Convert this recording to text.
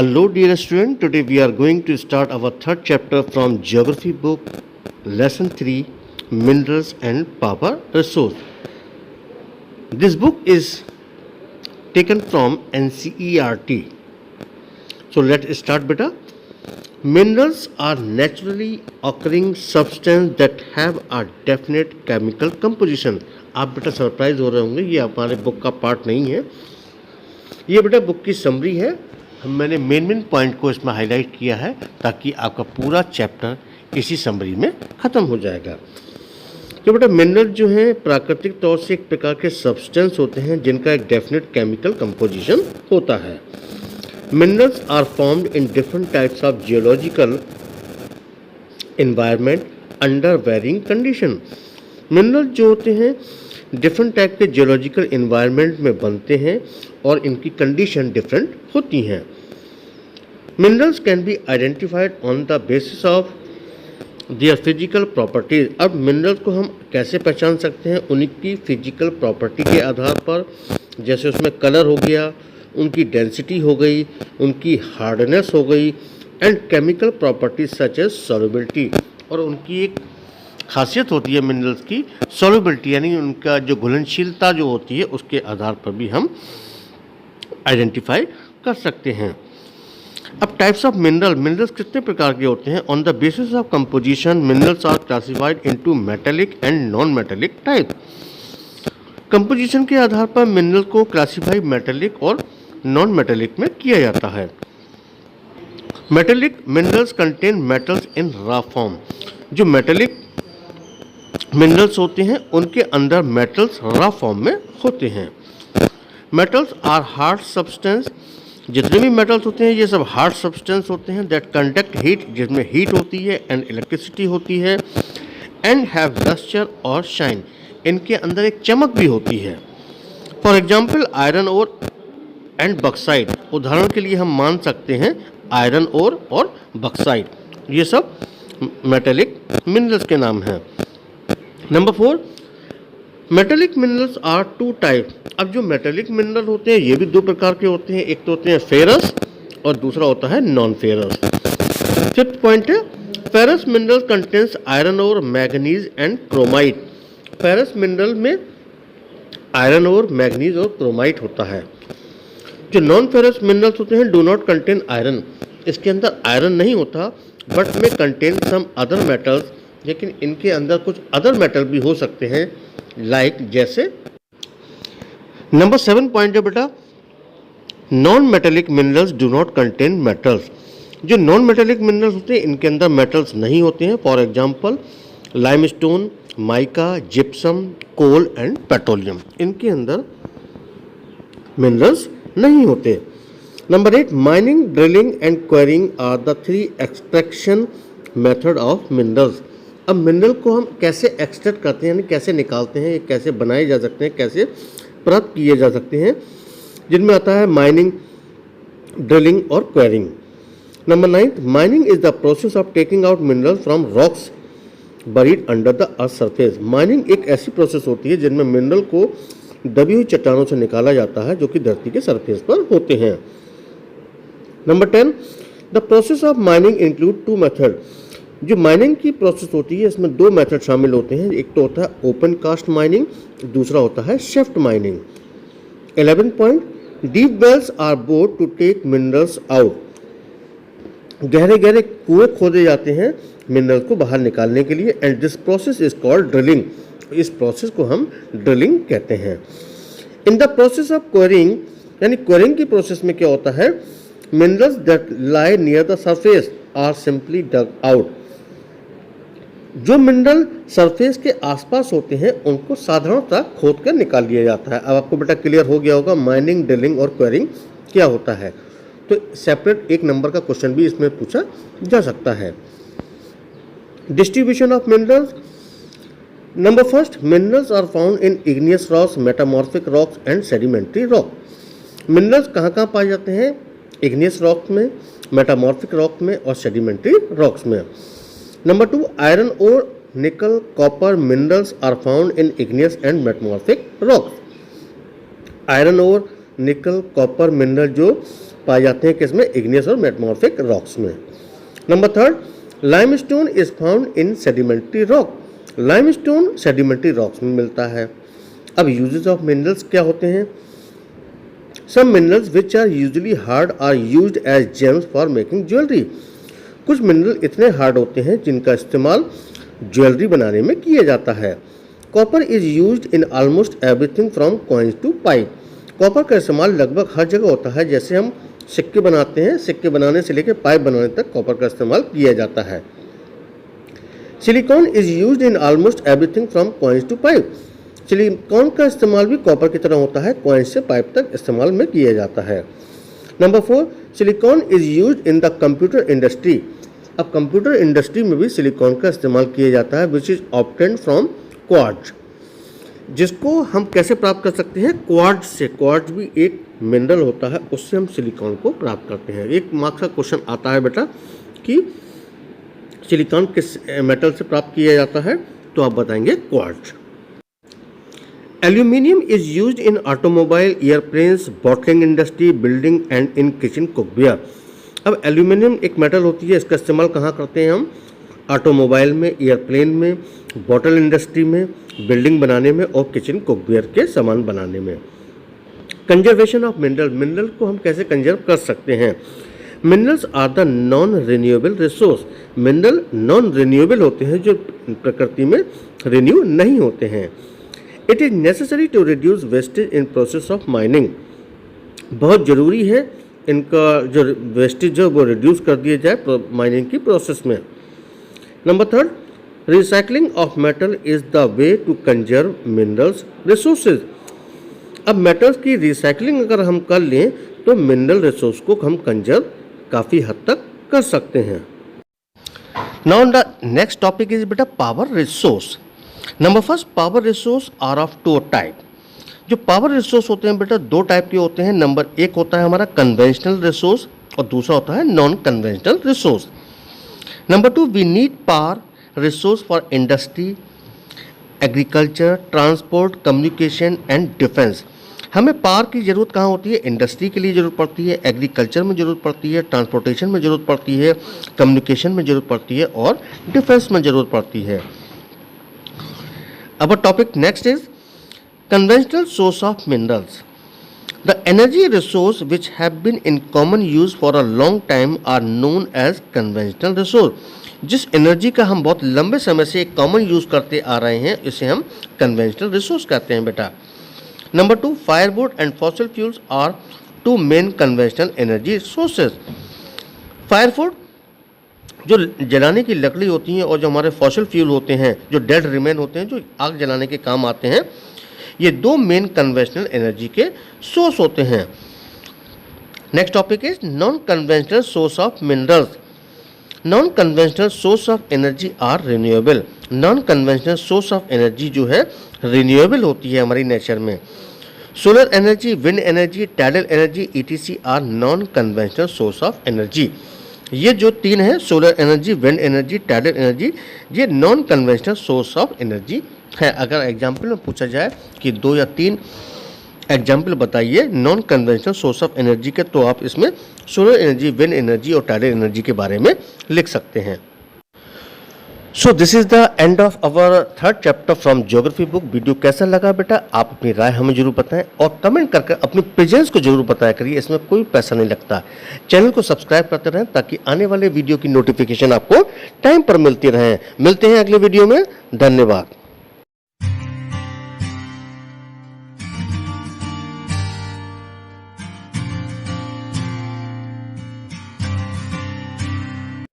Hello dear student, today we are going to start our third chapter from Geography book, Lesson 3, Minerals and Power Resource. This book is taken from NCERT. So let's start beta. Minerals are naturally occurring substances that have a definite chemical composition. आप बेटा surprise हो रहे होंगे, ये हमारे book का part नहीं है, ये बेटा बुक की समरी है। मैंने मेन पॉइंट को इसमें हाईलाइट किया है ताकि आपका पूरा चैप्टर इसी समरी में ख़त्म हो जाएगा। तो बेटा मिनरल जो है प्राकृतिक तौर से एक प्रकार के सब्सटेंस होते हैं जिनका एक डेफिनेट केमिकल कंपोजिशन होता है। Minerals are formed in different types of geological environment under varying condition. Mineral जो होते हैं डिफरेंट टाइप के जियोलॉजिकल एनवायरनमेंट में बनते हैं और इनकी कंडीशन डिफरेंट होती हैं। Minerals can be identified on the basis of their physical properties. अब मिनरल्स को हम कैसे पहचान सकते हैं? उनकी फिजिकल प्रॉपर्टी के आधार पर, जैसे उसमें कलर हो गया, उनकी डेंसिटी हो गई, उनकी हार्डनेस हो गई, and chemical properties such as solubility. और उनकी एक खासियत होती है मिनरल्स की सॉल्युबिलिटी, यानी उनका जो घुलनशीलता जो होती है उसके आधार पर भी हम आइडेंटिफाई कर सकते हैं। अब टाइप्स ऑफ मिनरल्स कितने प्रकार के होते हैं? On the basis of composition minerals are classified into metallic and non metallic type. Composition के आधार पर मिनरल को क्लासिफाई मेटेलिक और नॉन मेटेलिक में किया जाता है। Metallic minerals contain metals in raw form. जो मेटेलिक मिनरल्स होते हैं उनके अंदर मेटल्स रॉ फॉर्म में होते हैं। Metals are hard substance. जितने भी मेटल्स होते हैं ये सब हार्ड सब्सटेंस होते हैं दैट कंडक्ट हीट, जिसमें हीट होती है एंड इलेक्ट्रिसिटी होती है, एंड हैव लस्टर और शाइन। इनके अंदर एक चमक भी होती है। For example iron ore and bauxite. उदाहरण के लिए हम मान सकते हैं आयरन ओर और बक्साइट, ये सब मेटेलिक मिनरल्स के नाम हैं। Number 4, metallic minerals are two type. अब जो मेटेलिक मिनरल होते हैं ये भी दो प्रकार के होते हैं, एक तो होते हैं फेरस और दूसरा होता है नॉन फेरस। फिफ्थ पॉइंट है फेरस मिनरल कंटेंस आयरन और manganese and chromite. Ferrous mineral में आयरन और मैग्नीज और क्रोमाइट होता है। जो नॉन फेरस मिनरल्स होते हैं डू नॉट कंटेन आयरन। इसके अंदर आयरन नहीं होता बट में कंटेन सम अदर मेटल्स, लेकिन इनके अंदर कुछ अदर मेटल भी हो सकते हैं लाइक जैसे। नंबर 7 पॉइंट है बेटा non metallic minerals do not contain metals. जो नॉन मेटेलिक मिनरल्स होते हैं इनके अंदर मेटल्स नहीं होते हैं। For example limestone, mica, gypsum, coal and petroleum, इनके अंदर मिनरल्स नहीं होते। Number 8 mining, drilling and quarrying are the 3 extraction method of minerals. अब मिनरल को हम कैसे एक्सट्रैक्ट करते हैं, यानी कैसे निकालते हैं, कैसे बनाए जा सकते हैं, कैसे प्राप्त किए जा सकते हैं, जिनमें आता है माइनिंग, ड्रिलिंग और quarrying. Number 9 mining is the process of taking out mineral from rocks buried under the earth surface. Mining एक ऐसी प्रोसेस होती है जिनमें मिनरल को दबी हुई चट्टानों से निकाला जाता है जो कि धरती के सरफेस पर होते हैं। Number 10 the process of mining include 2 method. जो माइनिंग की प्रोसेस होती है इसमें 2 मेथड शामिल होते हैं। एक तो होता है ओपन कास्ट माइनिंग, दूसरा होता है shaft mining. 11 point deep wells are bored to take minerals out. गहरे गहरे कुएं खोदे जाते हैं मिनरल को बाहर निकालने के लिए, and this process is called drilling. इस प्रोसेस को हम ड्रिलिंग कहते हैं। In the process of quarrying, यानी क्वेरिंग की प्रोसेस में क्या होता है, minerals that lie near the surface are simply dug out. जो मिनरल सरफेस के आसपास होते हैं उनको साधारणतः खोद कर निकाल लिया जाता है। अब आपको बेटा क्लियर हो गया होगा माइनिंग, ड्रिलिंग और क्वेरिंग क्या होता है। तो सेपरेट 1 नंबर का क्वेश्चन भी इसमें पूछा जा सकता है। Distribution of minerals. Number 1 minerals are found in igneous rocks, metamorphic rocks and sedimentary rock. Minerals कहाँ कहाँ पाए जाते हैं? इग्नियस रॉक में, मेटामॉर्फिक रॉक में और सेडिमेंट्री रॉक्स में। नंबर 2 आयरन और nickel, copper minerals are found in igneous and metamorphic rocks. Iron और निकल, कॉपर मिनरल जो पाए जाते हैं किसमें, इग्नियस और मेटमॉर्फिक रॉक्स में। Number third, limestone is found in sedimentary rock. Limestone sedimentary rocks में मिलता है। अब यूजेस ऑफ मिनरल्स क्या होते हैं? Some minerals which are usually hard are used as gems for making jewellery. कुछ मिनरल इतने हार्ड होते हैं जिनका इस्तेमाल ज्वेलरी बनाने में किया जाता है। Copper is used in almost everything from coins to pipe. Copper का इस्तेमाल लगभग हर जगह होता है। जैसे हम सिक्के बनाते हैं, सिक्के बनाने से लेकर पाइप बनाने तक कॉपर का इस्तेमाल किया जाता है। Silicon is used in almost everything from coins to pipe. Silicon का इस्तेमाल भी कॉपर की तरह होता है, कॉइन से पाइप तक इस्तेमाल में किया जाता है। Number 4, silicon is used in the computer industry. अब कंप्यूटर इंडस्ट्री में भी सिलिकॉन का इस्तेमाल किया जाता है, which is obtained from quartz, जिसको हम कैसे प्राप्त कर सकते हैं, क्वार्ट्ज से। क्वार्ट्ज भी एक मिनरल होता है, उससे हम सिलिकॉन को प्राप्त करते हैं। एक मार्क्स का क्वेश्चन आता है बेटा कि सिलिकॉन किस मेटल से प्राप्त किया जाता है, तो आप बताएंगे quartz. Aluminium is used in automobile, airplanes, bottling industry, building and in kitchen cookware. अब एल्यूमिनियम एक मेटल होती है, इसका इस्तेमाल कहाँ करते हैं हम, ऑटोमोबाइल में, एयरप्लेन में, बॉटल इंडस्ट्री में, बिल्डिंग बनाने में और किचन कुकवेयर के सामान बनाने में। कंजर्वेशन ऑफ मिनरल, मिनरल को हम कैसे कंजर्व कर सकते हैं? Minerals are the non renewable resource. Mineral non renewable होते हैं, जो प्रकृति में रिन्यू नहीं होते हैं। It is necessary to reduce wastage in process of mining. बहुत ज़रूरी है इनका जो वेस्टेज है वो रिड्यूस कर दिया जाए माइनिंग की प्रोसेस में। Number 3, recycling of metal is the way to conserve minerals resources. अब मेटल्स की रिसाइकलिंग अगर हम कर लें तो मिनरल रिसोर्स को हम कंजर्व काफ़ी हद तक कर सकते हैं। Now the next topic is बेटा power resource. Number 1, power resource are of 2 type. जो पावर रिसोर्स होते हैं बेटा 2 टाइप के होते हैं। नंबर 1 होता है हमारा कन्वेंशनल रिसोर्स और दूसरा होता है non conventional resource. Number 2, we need power resource for industry, agriculture, transport, communication and defence. हमें पावर की ज़रूरत कहाँ होती है? इंडस्ट्री के लिए ज़रूरत पड़ती है, एग्रीकल्चर में ज़रूरत पड़ती है, ट्रांसपोर्टेशन में ज़रूरत पड़ती है, कम्युनिकेशन में ज़रूरत पड़ती है और डिफेंस में ज़रूरत पड़ती है। Our topic next is conventional source of minerals. The energy resource which have been in common use for a long time are known as conventional resource. जिस एनर्जी का हम बहुत लंबे समय से कॉमन यूज़ करते आ रहे हैं इसे हम कन्वेंशनल रिसोर्स कहते हैं बेटा। Number 2, firewood and fossil fuels are 2 main conventional energy sources. Firewood जो जलाने की लकड़ी होती है और जो हमारे फॉसिल फ्यूल होते हैं, जो डेड रिमेन होते हैं, जो आग जलाने के काम आते हैं, ये 2 मेन कन्वेंशनल एनर्जी के सोर्स होते हैं। Next topic is non conventional source of minerals. Non conventional source of energy are renewable. Non conventional source of energy जो है रिन्यूएबल होती है हमारी नेचर में। Solar energy, wind energy, tidal energy ETC are non conventional source of energy. ये जो 3 है, solar energy, wind energy, tidal energy, ये non conventional source of energy है। अगर एग्जाम्पल में पूछा जाए कि 2 या 3 एग्जाम्पल बताइए non conventional source of energy के, तो आप इसमें सोलर एनर्जी, विंड एनर्जी और टाइडल एनर्जी के बारे में लिख सकते हैं। So this is the end of our 3rd chapter from geography book. Video कैसा लगा बेटा, आप अपनी राय हमें जरूर बताएं और कमेंट करके अपनी प्रेजेंस को जरूर बताया करिए, इसमें कोई पैसा नहीं लगता। चैनल को सब्सक्राइब करते रहें ताकि आने वाले वीडियो की नोटिफिकेशन आपको टाइम पर मिलती रहे। मिलते हैं अगले वीडियो में, धन्यवाद।